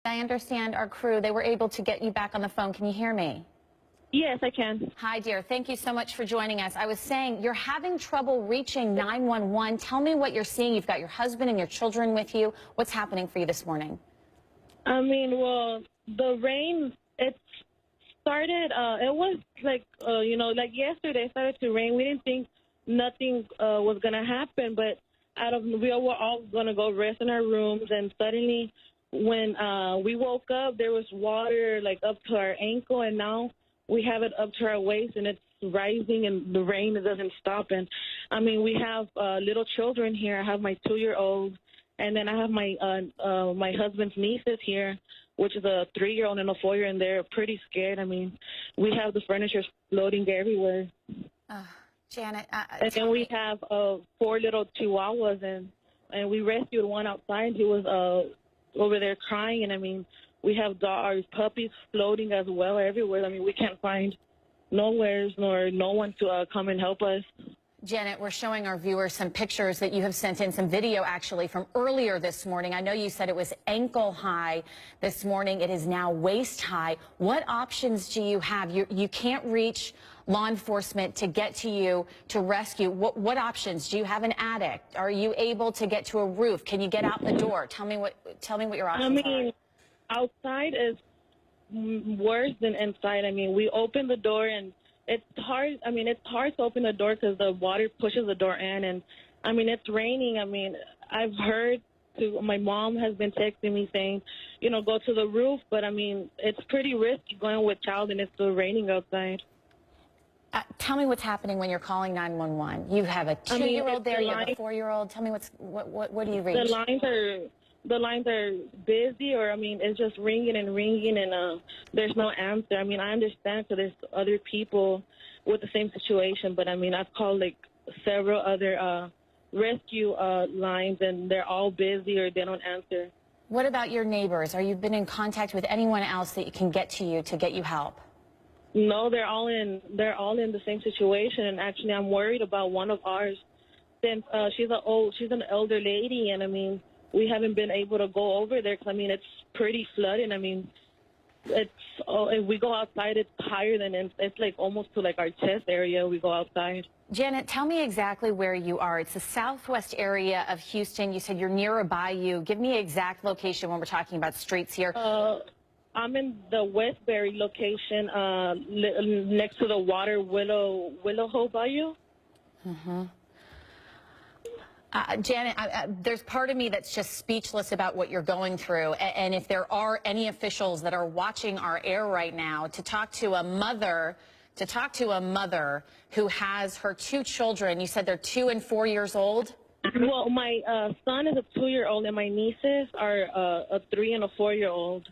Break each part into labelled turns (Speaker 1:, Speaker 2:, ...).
Speaker 1: I understand our crew, they were able to get you back on the phone. Can you hear me?
Speaker 2: Yes, I can.
Speaker 1: Hi, dear. Thank you so much for joining us. I was saying you're having trouble reaching 911. Tell me what you're seeing. You've got your husband and your children with you. What's happening for you this morning?
Speaker 2: Well, the rain, it started, it was like, like yesterday it started to rain. We didn't think nothing was going to happen, but we were all going to go rest in our rooms, and suddenly when we woke up, there was water like up to our ankle, and now we have it up to our waist, and it's rising, and the rain, it doesn't stop. And we have little children here. I have my 2-year-old, and then I have my husband's nieces here, which is a 3-year-old and a 4-year-old, and they're pretty scared. We have the furniture floating everywhere.
Speaker 1: Janet,
Speaker 2: and then we have 4 little chihuahuas, and we rescued one outside. He was over there crying, and we have our puppies floating as well everywhere. We can't find nowheres nor no one to come and help us.
Speaker 1: Janet, we're showing our viewers some pictures that you have sent in, some video actually from earlier this morning. I know you said it was ankle high this morning. It is now waist high. What options do you have? You can't reach law enforcement to get to you to rescue. What options? Do you have an attic? Are you able to get to a roof? Can you get out the door? Tell me what your options are.
Speaker 2: Outside is worse than inside. We open the door, and it's hard. It's hard to open the door because the water pushes the door in, and it's raining. I've heard my mom has been texting me saying, go to the roof, but it's pretty risky going with child, and it's still raining outside.
Speaker 1: Tell me what's happening when you're calling 911. You have a 2-year-old there, you have a 4-year-old. Tell me what do you reach?
Speaker 2: The lines are busy, or it's just ringing and ringing, and there's no answer. I understand, so there's other people with the same situation, but I've called like several other rescue lines, and they're all busy or they don't answer.
Speaker 1: What about your neighbors? Are you been in contact with anyone else that can get to you to get you help?
Speaker 2: No, they're all in the same situation, and actually I'm worried about one of ours, since she's an elder lady, and we haven't been able to go over there because it's pretty flooded. If we go outside, it's higher than it's like almost to like our chest area. We go outside.
Speaker 1: Janet, tell me exactly where you are. It's the southwest area of Houston. You said you're near a bayou. Give me an exact location when we're talking about streets here.
Speaker 2: I'm in the Westbury location, next to the water HollyHood Bayou.
Speaker 1: Mm-hmm. Janet, there's part of me that's just speechless about what you're going through. And if there are any officials that are watching our air right now, to talk to a mother who has her 2 children. You said they're 2 and 4 years old?
Speaker 2: Well, my son is a 2-year-old, and my nieces are a 3 and a 4-year-old.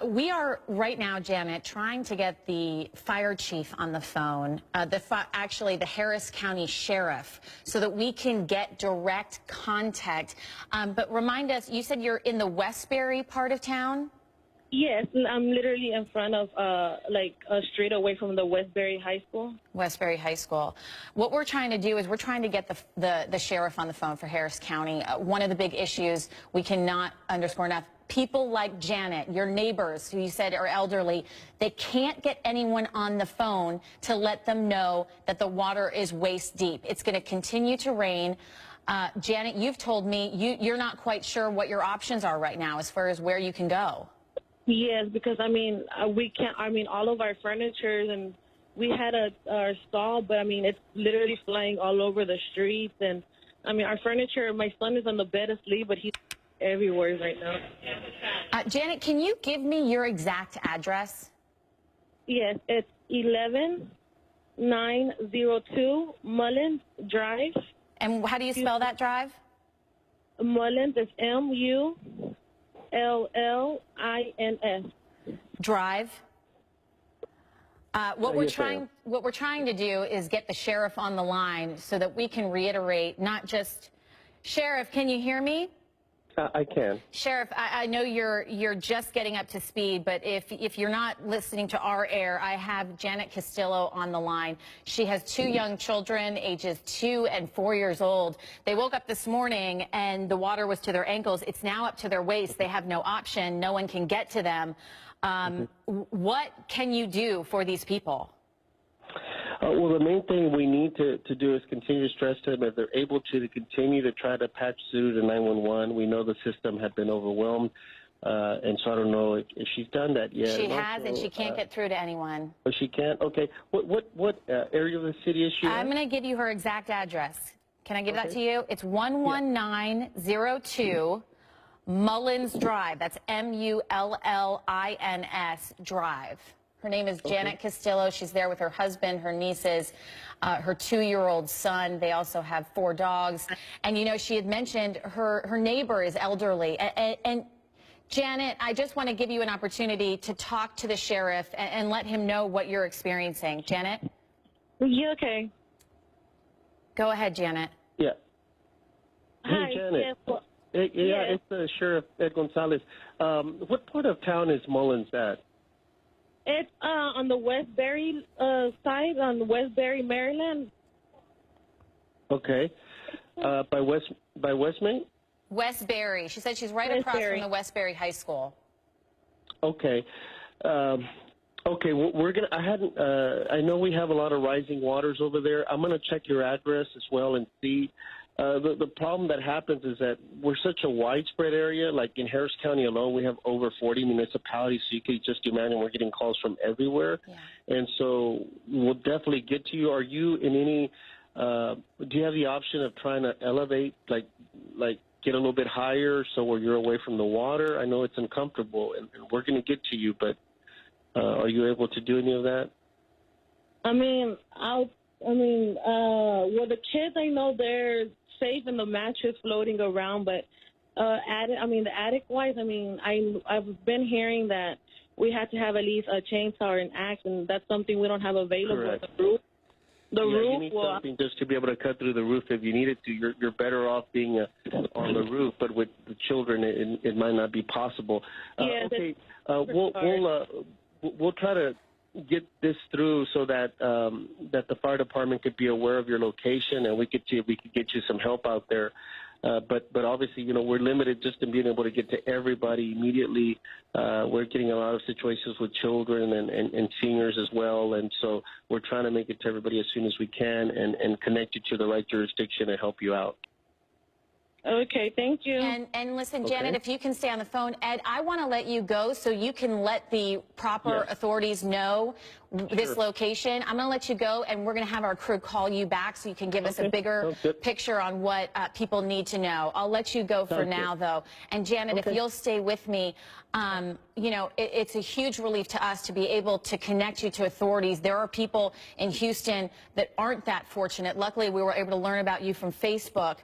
Speaker 1: We are right now, Janet, trying to get the fire chief on the phone, actually the Harris County Sheriff, so that we can get direct contact. But remind us, you said you're in the Westbury part of town?
Speaker 2: Yes, I'm literally in front of, like a street away from the Westbury High School.
Speaker 1: Westbury High School. What we're trying to do is we're trying to get the sheriff on the phone for Harris County. One of the big issues we cannot underscore enough, people like Janet, your neighbors who you said are elderly, they can't get anyone on the phone to let them know that the water is waist deep. It's going to continue to rain. Janet, you've told me you're not quite sure what your options are right now as far as where you can go.
Speaker 2: Yes, because we can't. All of our furniture, and we had our stall, but it's literally flying all over the streets, and our furniture. My son is on the bed asleep, but he's everywhere right now.
Speaker 1: Janet, can you give me your exact address?
Speaker 2: Yes, it's 11902 Mullins Drive.
Speaker 1: And how do you spell that drive?
Speaker 2: Mullins is MULLINS.
Speaker 1: Drive. What we're trying to do is get the sheriff on the line so that we can reiterate, not just, Sheriff, can you hear me?
Speaker 3: I can.
Speaker 1: Sheriff, I know you're just getting up to speed, but if you're not listening to our air, I have Janet Castillo on the line. She has 2 young children, ages 2 and 4 years old. They woke up this morning and the water was to their ankles. It's now up to their waist. They have no option. No one can get to them. What can you do for these people?
Speaker 3: Well, the main thing we need to do is continue to stress to them if they're able to continue to try to patch through to 911. We know the system had been overwhelmed, and so I don't know if she's done that yet.
Speaker 1: She has, and she can't get through to anyone.
Speaker 3: Oh, she can't? Okay. What area of the city is she in?
Speaker 1: I'm going to give you her exact address. Can I give that to you? It's 11902 Mullins Drive. That's Mullins Drive. Her name is Janet Castillo. She's there with her husband, her nieces, her 2-year-old son. They also have 4 dogs. And, you know, she had mentioned her neighbor is elderly. And Janet, I just want to give you an opportunity to talk to the sheriff and let him know what you're experiencing. Janet?
Speaker 2: Yeah, okay.
Speaker 1: Go ahead, Janet.
Speaker 3: Yeah.
Speaker 2: Hi.
Speaker 3: Hey, Janet.
Speaker 2: Yes, well,
Speaker 3: It's the Sheriff Ed Gonzalez. What part of town is Mullins at?
Speaker 2: it's on the Westbury side, on Westbury, Maryland.
Speaker 3: Okay. By Westmate?
Speaker 1: Westbury. She said she's right across from the Westbury High School.
Speaker 3: Okay. Okay, well, we're gonna. I know we have a lot of rising waters over there. I'm gonna check your address as well and see. The problem that happens is that we're such a widespread area. Like in Harris County alone, we have over 40 municipalities, so you can just imagine we're getting calls from everywhere. Yeah. And so we'll definitely get to you. Are you in any? Do you have the option of trying to elevate, like get a little bit higher, so where you're away from the water? I know it's uncomfortable, and we're going to get to you, but are you able to do any of that?
Speaker 2: Well, the kids, I know they're safe in the mattress floating around, but the attic-wise, I've been hearing that we had to have at least a chainsaw or an axe, and that's something we don't have available.
Speaker 3: Correct.
Speaker 2: The roof.
Speaker 3: You need something just to be able to cut through the roof if you needed to. You're better off being on the roof, but with the children, it might not be possible. Okay, we'll try to get this through so that that the fire department could be aware of your location, and we could see if we could get you some help out there. But obviously, you know, we're limited just in being able to get to everybody immediately. We're getting a lot of situations with children and seniors as well, and so we're trying to make it to everybody as soon as we can and connect you to the right jurisdiction and help you out.
Speaker 2: Okay, thank you.
Speaker 1: And listen, Janet, if you can stay on the phone, Ed, I want to let you go so you can let the proper authorities know this location. I'm going to let you go, and we're going to have our crew call you back so you can give us a bigger picture on what people need to know. I'll let you go for now, though. And Janet, if you'll stay with me, you know, it's a huge relief to us to be able to connect you to authorities. There are people in Houston that aren't that fortunate. Luckily, we were able to learn about you from Facebook.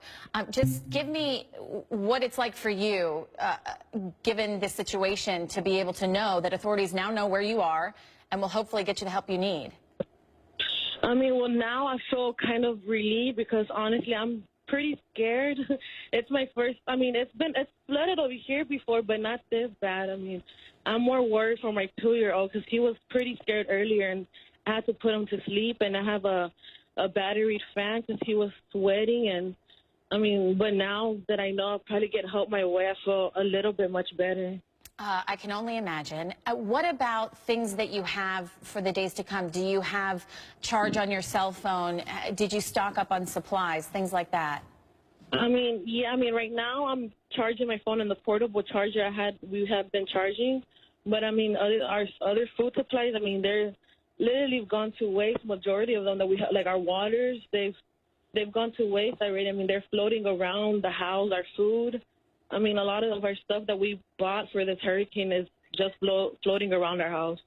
Speaker 1: Just give me what it's like for you, given this situation, to be able to know that authorities now know where you are and will hopefully get you the help you need.
Speaker 2: Well, now I feel kind of relieved because honestly, I'm pretty scared. It's my first, it's flooded over here before, but not this bad. I'm more worried for my 2-year-old because he was pretty scared earlier, and I had to put him to sleep, and I have a battery fan because he was sweating, and but now that I know I'll probably get help my way, I feel a little bit much better.
Speaker 1: I can only imagine. What about things that you have for the days to come? Do you have charge on your cell phone? Did you stock up on supplies, things like that?
Speaker 2: Right now I'm charging my phone in the portable charger we have been charging. But, our other food supplies, they're literally gone to waste. Majority of them that we have, like our waters, they've gone to waste already. They're floating around the house, our food. A lot of our stuff that we bought for this hurricane is just floating around our house.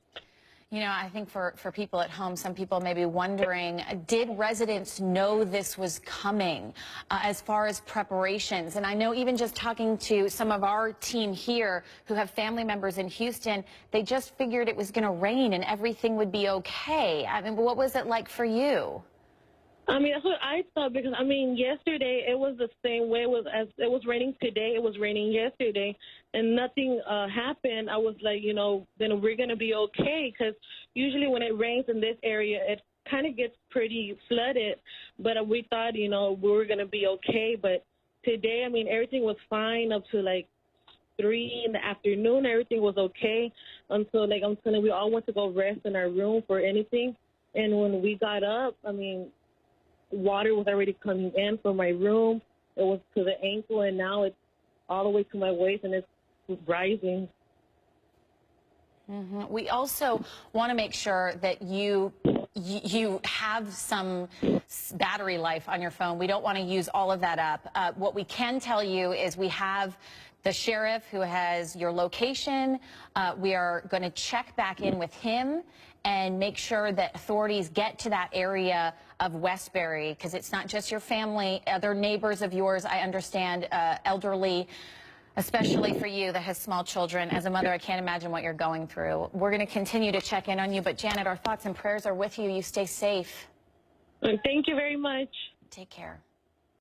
Speaker 1: You know, I think for people at home, some people may be wondering, did residents know this was coming as far as preparations? And I know even just talking to some of our team here who have family members in Houston, they just figured it was going to rain and everything would be okay. What was it like for you?
Speaker 2: I mean, that's what I thought because I mean, yesterday it was the same way. It was raining today. It was raining yesterday, and nothing happened. I was like, then we're gonna be okay because usually when it rains in this area, it kind of gets pretty flooded. But we thought, we were gonna be okay. But today, I mean, everything was fine up to like 3 in the afternoon. Everything was okay until like we all went to go rest in our room for anything. And when we got up, I mean, water was already coming in from my room. It was to the ankle, and now it's all the way to my waist, and it's rising.
Speaker 1: We also want to make sure that you have some battery life on your phone. We don't want to use all of that up. What we can tell you is we have the sheriff who has your location. We are going to check back in with him and make sure that authorities get to that area of Westbury, because it's not just your family, other neighbors of yours, I understand, elderly, especially for you that has small children. As a mother, I can't imagine what you're going through. We're going to continue to check in on you, but Janet, our thoughts and prayers are with you. You stay safe.
Speaker 2: Thank you very much.
Speaker 1: Take care.